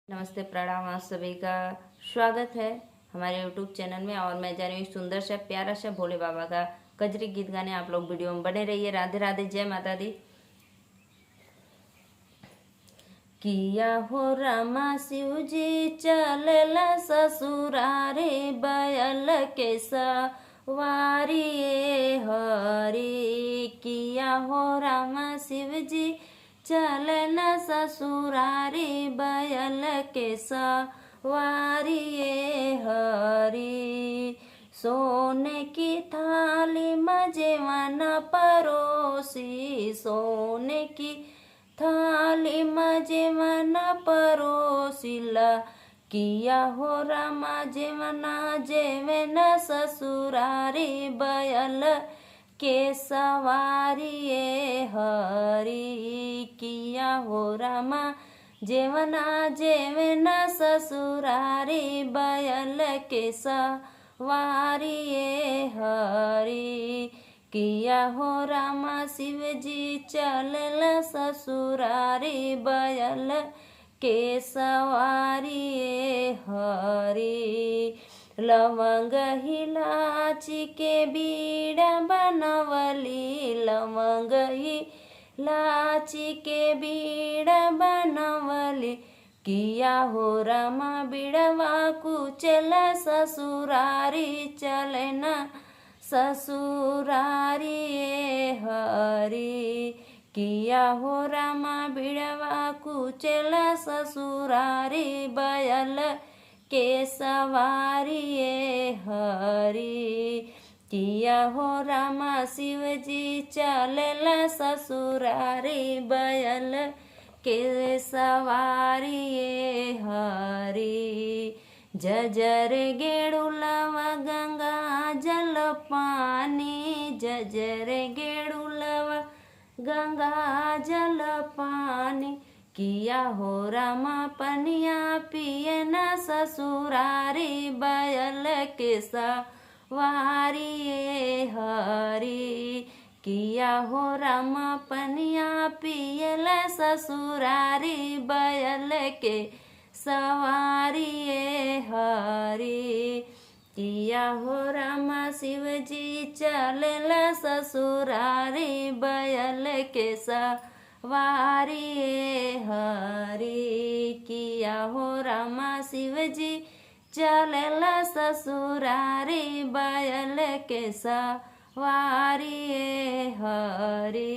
नमस्ते, प्रणाम, आप सभी का स्वागत है हमारे YouTube चैनल में। और मैं जा रही हूँ सुंदर सा प्यारा सा भोले बाबा का कजरी गीत गाने। आप लोग वीडियो में बने रहिए। राधे राधे, जय माता दी। किया हो रामा शिव जी चलला ससुरारे बैल के सवारी हरी। किया हो रामा शिव जी चलना ससुरारी बैल के सवारी हरी। सोने की थाली मजेवन परोसी, सोने की थाली मजेवन परोसिला। किया हो रामा जेवना जेवना ससुरारी बैल के सवारी हरी। किया हो रामा जेवना जेवना ससुरारी बैल के सवारी हरी। किया हो रामा शिव जी चलला ससुरारी बैल के सवारी हरी। लवंग इलाची के बीड़ा बनवली, लवंग इलाची के बीड़ा बनवली। किया हो रामा बीड़वा कुचला ससुरारी चलना ससुरारी हरी। किया हो रामा बीड़वा कुचला ससुरारी बैल के सवारी हरी। किया हो रामा शिव जी चलला ससुरारी बैल के सवारी हरी। जजर गेड़ुलवा गंगा जल पानी, जजर गेड़ुलवा गंगा जल पानी। किया हो रामा पनिया पियना ससुरारी बैल के सवारी हरी। किया हो रामा पनिया पियला ससुरारी बैल के सवारी हरी। किया हो रामा शिव जी चलला ससुरारी बैल के सवारी हरी। किया हो रामा शिव जी चलला ससुरारी बैल के सवारी हरी।